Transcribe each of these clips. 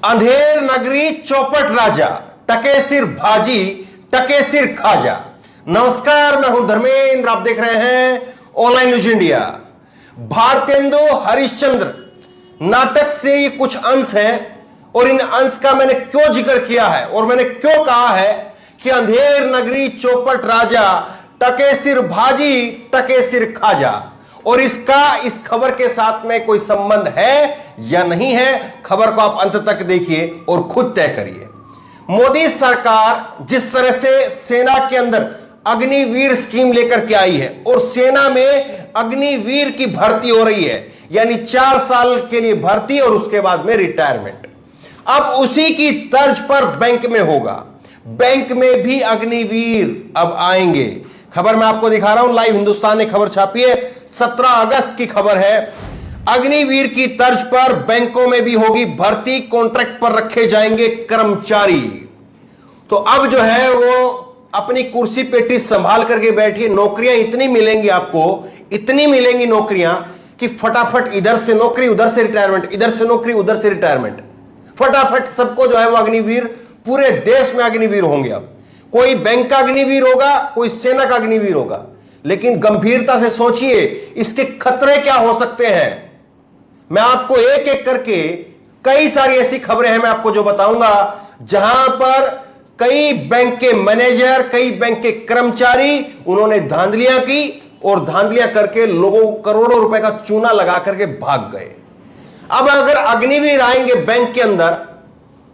अंधेर नगरी चौपट राजा, टके सिर भाजी टके सिर खाजा। नमस्कार, मैं हूं धर्मेंद्र, आप देख रहे हैं online news India. Bharatendu Harishchandra नाटक से ये कुछ अंश हैं और इन अंश का मैंने क्यों जिक्र किया है और मैंने क्यों कहा है कि अंधेर नगरी चौपट राजा, टके सिर भाजी टके सिर खाजा, और इसका इस खबर के साथ में कोई संबंध है या नहीं है, खबर को आप अंत तक देखिए और खुद तय करिए। मोदी सरकार जिस तरह से सेना के अंदर अग्निवीर स्कीम लेकर के आई है और सेना में अग्निवीर की भर्ती हो रही है, यानी 4 साल के लिए भर्ती और उसके बाद में रिटायरमेंट, अब उसी की तर्ज पर बैंक में होगा। बैंक में भी अग्निवीर अब आएंगे। खबर मैं आपको दिखा रहा हूं, लाइव हिंदुस्तान ने खबर छापी है, 17 अगस्त की खबर है। अग्निवीर की तर्ज पर बैंकों में भी होगी भर्ती, कॉन्ट्रैक्ट पर रखे जाएंगे कर्मचारी। तो अब जो है वो अपनी कुर्सी पेटी संभाल करके बैठिए, नौकरियां इतनी मिलेंगी आपको, इतनी मिलेंगी नौकरियां कि फटाफट इधर से नौकरी उधर से रिटायरमेंट, इधर से नौकरी उधर से रिटायरमेंट, फटाफट सबको जो है वो अग्निवीर, पूरे देश में अग्निवीर होंगे। अब कोई बैंक का अग्निवीर होगा, कोई सेना का अग्निवीर होगा, लेकिन गंभीरता से सोचिए इसके खतरे क्या हो सकते हैं। मैं आपको एक एक करके कई सारी ऐसी खबरें हैं मैं आपको जो बताऊंगा, जहां पर कई बैंक के मैनेजर, कई बैंक के कर्मचारी, उन्होंने धांधलियां की और धांधलियां करके लोगों को करोड़ों रुपए का चूना लगा करके भाग गए। अब अगर अग्निवीर आएंगे बैंक के अंदर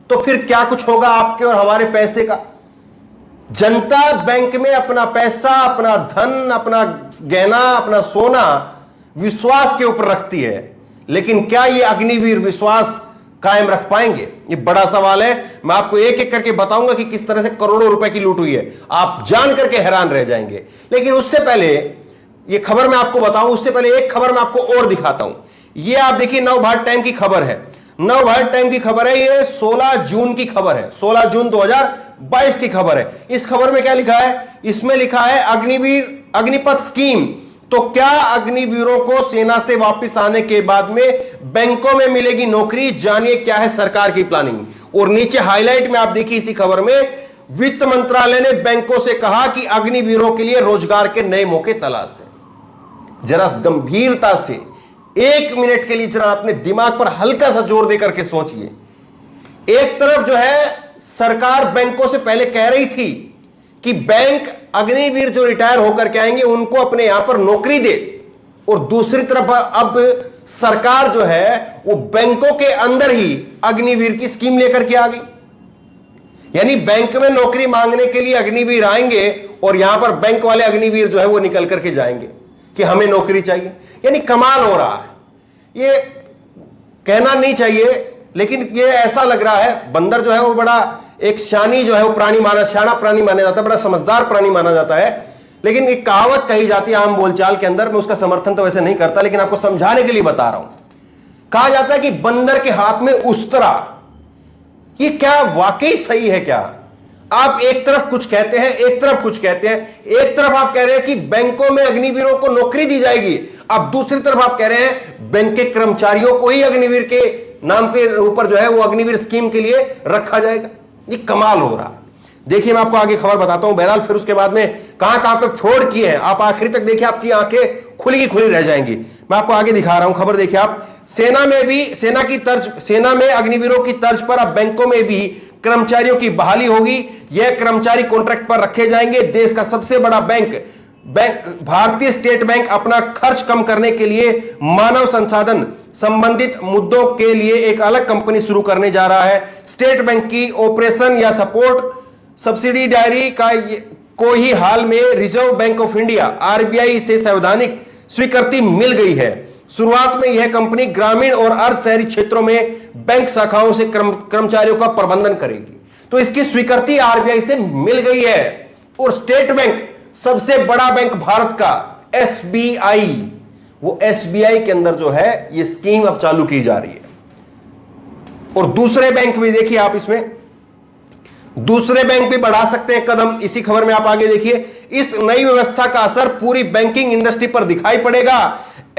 तो फिर क्या कुछ होगा आपके और हमारे पैसे का। जनता बैंक में अपना पैसा, अपना धन, अपना गहना, अपना सोना विश्वास के ऊपर रखती है, लेकिन क्या ये अग्निवीर विश्वास कायम रख पाएंगे, ये बड़ा सवाल है। मैं आपको एक एक करके बताऊंगा कि किस तरह से करोड़ों रुपए की लूट हुई है, आप जान करके हैरान रह जाएंगे। लेकिन उससे पहले ये खबर मैं आपको बताऊं, उससे पहले एक खबर मैं आपको और दिखाता हूं। ये आप देखिए नवभारत टाइम की खबर है, नवभारत टाइम की खबर है, ये 16 जून की खबर है, 16 जून 2022 की खबर है। इस खबर में क्या लिखा है, इसमें लिखा है अग्निवीर अग्निपथ स्कीम। तो क्या अग्निवीरों को सेना से वापस आने के बाद में बैंकों में मिलेगी नौकरी, जानिए क्या है सरकार की प्लानिंग। और नीचे हाईलाइट में आप देखिए इसी खबर में, वित्त मंत्रालय ने बैंकों से कहा कि अग्निवीरों के लिए रोजगार के नए मौके तलाश है। जरा गंभीरता से 1 मिनट के लिए जरा अपने दिमाग पर हल्का सा जोर देकर के सोचिए। एक तरफ जो है सरकार बैंकों से पहले कह रही थी कि बैंक अग्निवीर जो रिटायर होकर के आएंगे उनको अपने यहां पर नौकरी दे, और दूसरी तरफ अब सरकार जो है वो बैंकों के अंदर ही अग्निवीर की स्कीम लेकर के आ गई। यानी बैंक में नौकरी मांगने के लिए अग्निवीर आएंगे और यहां पर बैंक वाले अग्निवीर जो है वो निकल करके जाएंगे कि हमें नौकरी चाहिए। यानी कमाल हो रहा है, ये कहना नहीं चाहिए लेकिन ये ऐसा लग रहा है। बंदर जो है वो बड़ा एक शानी जो है वो प्राणी शाना प्राणी माना जाता है, बड़ा समझदार प्राणी माना जाता है, लेकिन एक कहावत कही जाती है आम बोलचाल के अंदर, मैं उसका समर्थन तो वैसे नहीं करता लेकिन आपको समझाने के लिए बता रहा हूं। कहा जाता है कि बंदर के हाथ में उस्तरा। ये क्या वाकई सही है क्या? आप एक तरफ कुछ कहते हैं, एक तरफ कुछ कहते हैं। एक तरफ आप कह रहे हैं कि बैंकों में अग्निवीरों को नौकरी दी जाएगी, अब दूसरी तरफ आप कह रहे हैं बैंक के कर्मचारियों को ही अग्निवीर के नाम के ऊपर जो है वो अग्निवीर स्कीम के लिए रखा जाएगा। ये कमाल हो रहा है। देखिए मैं आपको आगे खबर बताता हूं, बहरहाल फिर उसके बाद में कहां कहां पे फ्रॉड किए हैं आप आखिरी तक देखिए, आपकी आंखें खुली की खुली रह जाएंगी। मैं आपको आगे दिखा रहा हूं खबर, देखिए आप। सेना में भी सेना में अग्निवीरों की तर्ज पर अब बैंकों में भी कर्मचारियों की बहाली होगी। यह कर्मचारी कॉन्ट्रैक्ट पर रखे जाएंगे। देश का सबसे बड़ा बैंक भारतीय स्टेट बैंक अपना खर्च कम करने के लिए मानव संसाधन संबंधित मुद्दों के लिए एक अलग कंपनी शुरू करने जा रहा है। स्टेट बैंक की ऑपरेशन या सपोर्ट सब्सिडियरी को ही हाल में reserve bank of India RBI से संवैधानिक स्वीकृति मिल गई है। शुरुआत में यह कंपनी ग्रामीण और अर्ध शहरी क्षेत्रों में बैंक शाखाओं से कर्मचारियों का प्रबंधन करेगी। तो इसकी स्वीकृति आरबीआई से मिल गई है। और स्टेट बैंक सबसे बड़ा बैंक भारत का एसबीआई, वो एसबीआई के अंदर जो है ये स्कीम अब चालू की जा रही है। और दूसरे बैंक भी देखिए आप, इसमें दूसरे बैंक भी बढ़ा सकते हैं कदम। इसी खबर में आप आगे देखिए, इस नई व्यवस्था का असर पूरी बैंकिंग इंडस्ट्री पर दिखाई पड़ेगा।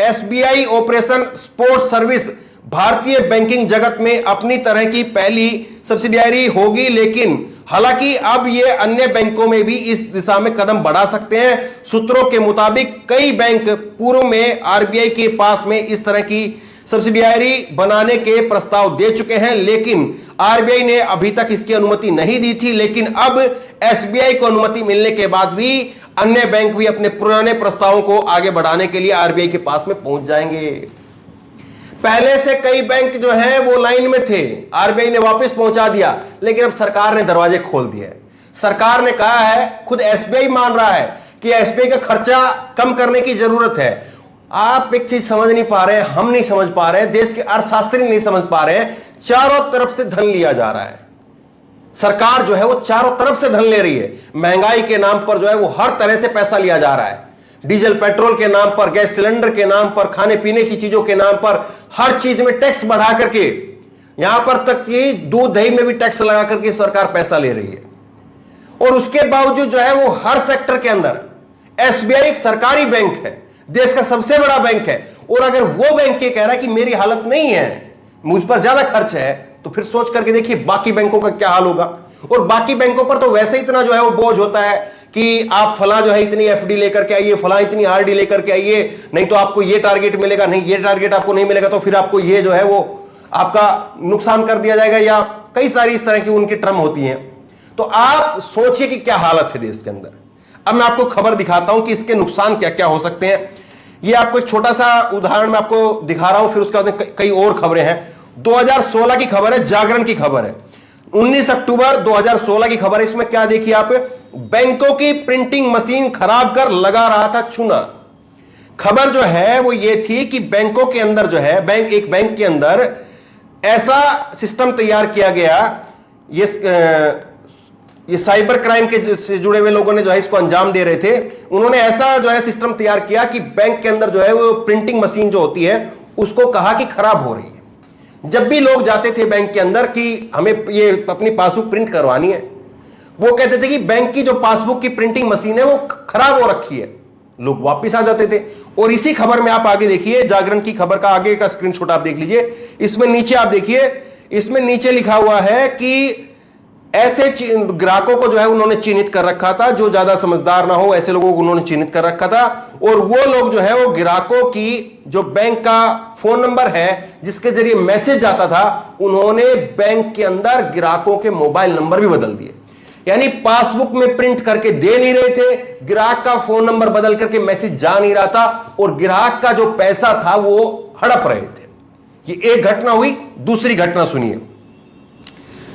एसबीआई ऑपरेशन सपोर्ट सर्विस भारतीय बैंकिंग जगत में अपनी तरह की पहली सब्सिडियरी होगी, लेकिन हालांकि अब यह अन्य बैंकों में भी इस दिशा में कदम बढ़ा सकते हैं। सूत्रों के मुताबिक कई बैंक पूर्व में आरबीआई के पास में इस तरह की सब्सिडियरी बनाने के प्रस्ताव दे चुके हैं, लेकिन आरबीआई ने अभी तक इसकी अनुमति नहीं दी थी। लेकिन अब एसबीआई को अनुमति मिलने के बाद भी अन्य बैंक भी अपने पुराने प्रस्तावों को आगे बढ़ाने के लिए आरबीआई के पास में पहुंच जाएंगे। पहले से कई बैंक जो है वो लाइन में थे, आरबीआई ने वापस पहुंचा दिया, लेकिन अब सरकार ने दरवाजे खोल दिए। सरकार ने कहा है, खुद एसबीआई मान रहा है कि एसबीआई का खर्चा कम करने की जरूरत है। आप एक चीज समझ नहीं पा रहे, हम नहीं समझ पा रहे, देश के अर्थशास्त्री नहीं समझ पा रहे, चारों तरफ से धन लिया जा रहा है। सरकार जो है वो चारों तरफ से धन ले रही है। महंगाई के नाम पर जो है वो हर तरह से पैसा लिया जा रहा है। डीजल पेट्रोल के नाम पर, गैस सिलेंडर के नाम पर, खाने पीने की चीजों के नाम पर, हर चीज में टैक्स बढ़ा करके, यहां पर तक कि दूध दही में भी टैक्स लगा करके सरकार पैसा ले रही है। और उसके बावजूद जो है वो हर सेक्टर के अंदर एसबीआई एक सरकारी बैंक है, देश का सबसे बड़ा बैंक है। और अगर वो बैंक ये कह रहा है कि मेरी हालत नहीं है, मुझ पर ज्यादा खर्च है, तो फिर सोच करके देखिए बाकी बैंकों का क्या हाल होगा। और बाकी बैंकों पर तो वैसे इतना जो है वो बोझ होता है कि आप फला जो है इतनी एफडी लेकर के आइए, फला इतनी आरडी लेकर के आइए, नहीं तो आपको ये टारगेट मिलेगा, नहीं ये टारगेट आपको नहीं मिलेगा तो फिर आपको ये जो है वो आपका नुकसान कर दिया जाएगा, या कई सारी इस तरह की उनकी टर्म होती हैं। तो आप सोचिए कि क्या हालत है देश के अंदर। अब मैं आपको खबर दिखाता हूं कि इसके नुकसान क्या क्या हो सकते हैं। ये आपको एक छोटा सा उदाहरण मैं आपको दिखा रहा हूं, फिर उसके बाद कई और खबरें हैं। 2016 की खबर है, जागरण की खबर है, 19 अक्टूबर 2016 की खबर है। इसमें क्या देखिए आप, बैंकों की प्रिंटिंग मशीन खराब कर लगा रहा था चूना। खबर जो है वो ये थी कि बैंकों के अंदर जो है, एक बैंक के अंदर ऐसा सिस्टम तैयार किया गया, ये साइबर क्राइम के से जुड़े हुए लोगों ने जो है इसको अंजाम दे रहे थे। उन्होंने ऐसा जो है सिस्टम तैयार किया कि बैंक के अंदर जो है वो प्रिंटिंग मशीन जो होती है उसको कहा कि खराब हो रही है। जब भी लोग जाते थे बैंक के अंदर कि हमें ये अपनी पासबुक प्रिंट करवानी है, वो कहते थे कि बैंक की जो पासबुक की प्रिंटिंग मशीन है वो खराब हो रखी है, लोग वापस आ जाते थे। और इसी खबर में आप आगे देखिए, जागरण की खबर का आगे का स्क्रीनशॉट आप देख लीजिए। इसमें नीचे आप देखिए, इसमें नीचे लिखा हुआ है कि ऐसे ग्राहकों को जो है उन्होंने चिन्हित कर रखा था, जो ज्यादा समझदार ना हो ऐसे लोगों को उन्होंने चिन्हित कर रखा था। और वो लोग जो है वो ग्राहकों की जो बैंक का फोन नंबर है जिसके जरिए मैसेज जाता था, उन्होंने बैंक के अंदर ग्राहकों के मोबाइल नंबर भी बदल दिए। यानी पासबुक में प्रिंट करके दे नहीं रहे थे, ग्राहक का फोन नंबर बदल करके मैसेज जा नहीं रहा था, और ग्राहक का जो पैसा था वो हड़प रहे थे। ये एक घटना हुई। दूसरी घटना सुनिए,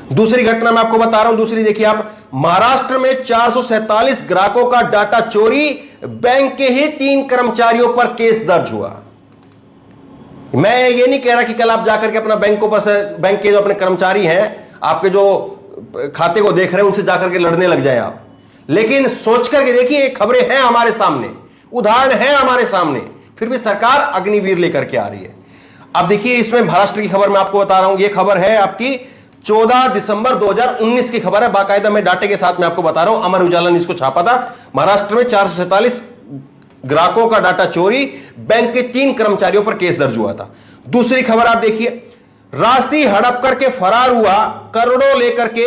दूसरी घटना मैं आपको बता रहा हूं। दूसरी देखिए आप, महाराष्ट्र में 447 ग्राहकों का डाटा चोरी, बैंक के ही 3 कर्मचारियों पर केस दर्ज हुआ। मैं ये नहीं कह रहा कि कल आप जाकर के अपना बैंकों पर से, बैंक के जो अपने कर्मचारी हैं, आपके जो खाते को देख रहे हैं, उनसे जाकर के लड़ने लग जाए आप। लेकिन सोच करके देखिए, खबरें हैं हमारे सामने, उदाहरण है हमारे सामने, फिर भी सरकार अग्निवीर लेकर के आ रही है। अब देखिए इसमें महाराष्ट्र की खबर मैं आपको बता रहा हूं। यह खबर है आपकी 14 दिसंबर 2019 की खबर है, बाकायदा मैं डाटे के साथ में आपको बता रहा हूं। अमर उजाला ने इसको छापा था। महाराष्ट्र में 447 ग्राहकों का डाटा चोरी, बैंक के 3 कर्मचारियों पर केस दर्ज हुआ था। दूसरी खबर आप देखिए, राशि हड़प करके फरार हुआ, करोड़ों लेकर के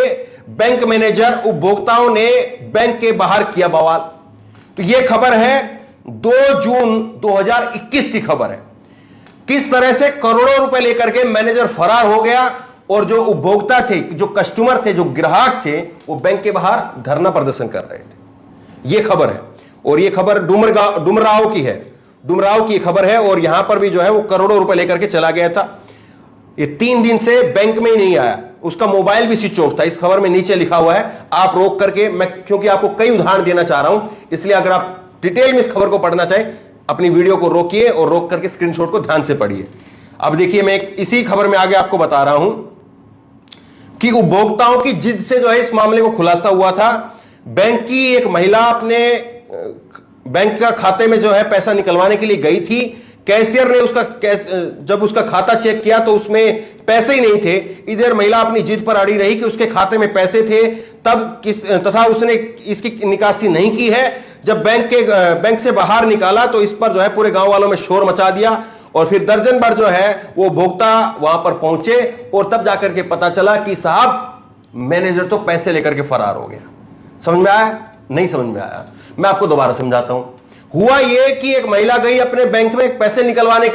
बैंक मैनेजर, उपभोक्ताओं ने बैंक के बाहर किया बवाल। तो यह खबर है 2 जून 2021 की खबर है। किस तरह से करोड़ों रुपए लेकर के मैनेजर फरार हो गया, और जो उपभोक्ता थे, जो कस्टमर थे, जो ग्राहक थे, वो बैंक के बाहर धरना प्रदर्शन कर रहे थे। यह खबर है। और यह खबर डुमराव की है, डुमराव की खबर है। और यहां पर भी जो है वो करोड़ों रुपए लेकर के चला गया था। ये 3 दिन से बैंक में ही नहीं आया, उसका मोबाइल भी स्विच ऑफ था। इस खबर में नीचे लिखा हुआ है, आप रोक करके, मैं क्योंकि आपको कई उदाहरण देना चाह रहा हूं, इसलिए अगर आप डिटेल में इस खबर को पढ़ना चाहें, अपनी वीडियो को रोकिए और रोक करके स्क्रीनशॉट को ध्यान से पढ़िए। अब देखिए, मैं इसी खबर में आगे आपको बता रहा हूं कि उपभोक्ताओं की जिद से जो है इस मामले को खुलासा हुआ था। बैंक की एक महिला अपने बैंक का खाते में जो है पैसा निकलवाने के लिए गई थी। कैशियर ने जब उसका खाता चेक किया तो उसमें पैसे ही नहीं थे। इधर महिला अपनी जिद पर अड़ी रही कि उसके खाते में पैसे थे, तथा उसने इसकी निकासी नहीं की है। जब बैंक से बाहर निकाला तो इस पर जो है पूरे गांव वालों में शोर मचा दिया, और फिर दर्जन भर जो है वो उपभोक्ता वहां पर पहुंचे और तब जाकर के पता चला कि साहब मैनेजर तो पैसे लेकर के फरार हो गया। समझ में आया? नहीं समझ में आया? मैं आपको दोबारा समझाता हूं। हुआ यह कि एक महिला गई अपने बैंक में पैसे निकलवाने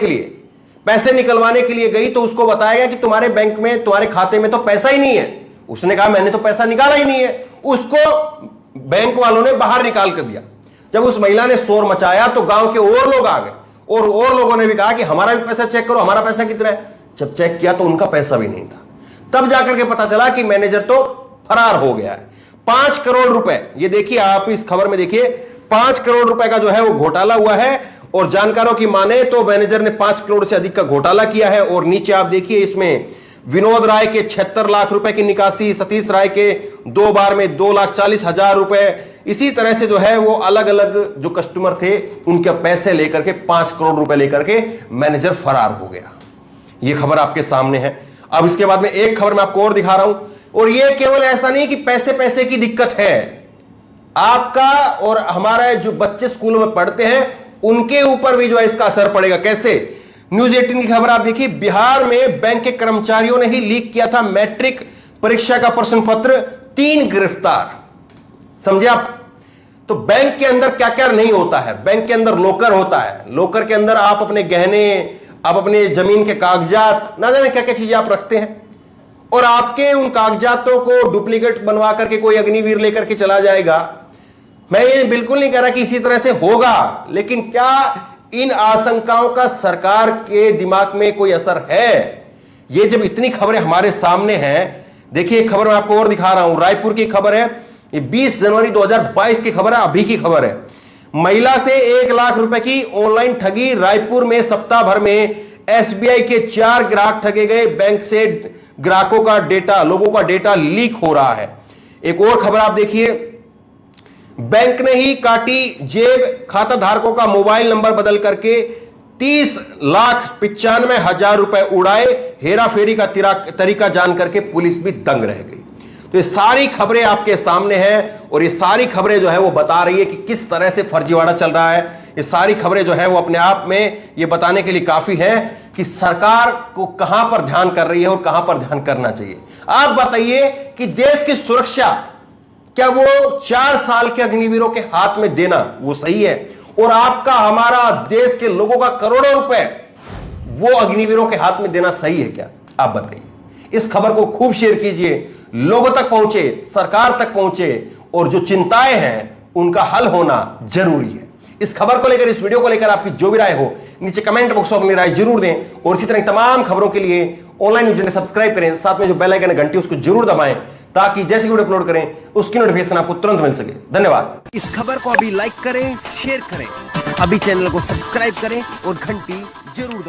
के लिए, गई तो उसको बताया गया कि तुम्हारे बैंक में, तुम्हारे खाते में तो पैसा ही नहीं है। उसने कहा मैंने तो पैसा निकाला ही नहीं है। उसको बैंक वालों ने बाहर निकाल कर दिया। जब उस महिला ने शोर मचाया तो गांव के और लोग आ गए और लोगों ने भी कहा कि हमारा भी पैसा चेक करो, हमारा पैसा कितना है। जब चेक किया तो उनका पैसा भी नहीं था। तब जाकर के पता चला कि मैनेजर तो फरार हो गया है। 5 करोड़ रुपए, ये देखिए आप इस खबर में देखिए, 5 करोड़ रुपए का जो है वो घोटाला हुआ है और जानकारों की माने तो मैनेजर ने 5 करोड़ से अधिक का घोटाला किया है। और नीचे आप देखिए इसमें विनोद राय के 76 लाख रुपए की निकासी, सतीश राय के 2 बार में 2,40,000 रुपए, इसी तरह से जो है वो अलग अलग जो कस्टमर थे उनके पैसे लेकर के 5 करोड़ रुपए लेकर के मैनेजर फरार हो गया। ये खबर आपके सामने है। अब इसके बाद में एक खबर मैं आपको और दिखा रहा हूं, और ये केवल ऐसा नहीं कि पैसे की दिक्कत है, आपका और हमारा जो बच्चे स्कूलों में पढ़ते हैं उनके ऊपर भी जो है इसका असर पड़ेगा। कैसे? न्यूज 18 की खबर आप देखिए, बिहार में बैंक के कर्मचारियों ने ही लीक किया था मैट्रिक परीक्षा का प्रश्न पत्र, 3 गिरफ्तार। समझे आप? तो बैंक के अंदर क्या क्या नहीं होता है। बैंक के अंदर लॉकर होता है, लॉकर के अंदर आप अपने गहने, आप अपने जमीन के कागजात, ना जाने क्या क्या चीजें आप रखते हैं, और आपके उन कागजातों को डुप्लीकेट बनवा करके कोई अग्निवीर लेकर के चला जाएगा। मैं ये बिल्कुल नहीं कह रहा कि इसी तरह से होगा, लेकिन क्या इन आशंकाओं का सरकार के दिमाग में कोई असर है? ये जब इतनी खबरें हमारे सामने हैं, देखिए खबर मैं आपको और दिखा रहा हूं, रायपुर की खबर है, ये 20 जनवरी 2022 की खबर है, अभी की खबर है। महिला से 1 लाख रुपए की ऑनलाइन ठगी, रायपुर में सप्ताह भर में एसबीआई के 4 ग्राहक ठगे गए। बैंक से ग्राहकों का डेटा, लोगों का डेटा लीक हो रहा है। एक और खबर आप देखिए, बैंक ने ही काटी जेब, खाता धारकों का मोबाइल नंबर बदल करके 30,95,000 रुपए उड़ाए, हेरा फेरी का तरीका जान करके पुलिस भी दंग रह गई। तो ये सारी खबरें आपके सामने हैं और ये सारी खबरें जो है वो बता रही है कि किस तरह से फर्जीवाड़ा चल रहा है। ये सारी खबरें जो है वो अपने आप में ये बताने के लिए काफी है कि सरकार को कहां पर ध्यान कर रही है और कहां पर ध्यान करना चाहिए। आप बताइए कि देश की सुरक्षा क्या वो 4 साल के अग्निवीरों के हाथ में देना वो सही है? और आपका, हमारा, देश के लोगों का करोड़ों रुपए वो अग्निवीरों के हाथ में देना सही है क्या? आप बताइए। इस खबर को खूब शेयर कीजिए, लोगों तक पहुंचे, सरकार तक पहुंचे, और जो चिंताएं हैं उनका हल होना जरूरी है। इस खबर को लेकर, इस वीडियो को लेकर आपकी जो भी राय हो नीचे कमेंट बॉक्स में अपनी राय जरूर दें, और इसी तरह तमाम खबरों के लिए ऑनलाइन न्यूज़ सब्सक्राइब करें, साथ में जो बेल आइकन है घंटी उसको जरूर दबाएं, ताकि जैसे वीडियो अपलोड करें उसकी नोटिफिकेशन आपको तुरंत मिल सके। धन्यवाद। इस खबर को अभी लाइक करें, शेयर करें, अभी चैनल को सब्सक्राइब करें और घंटी जरूर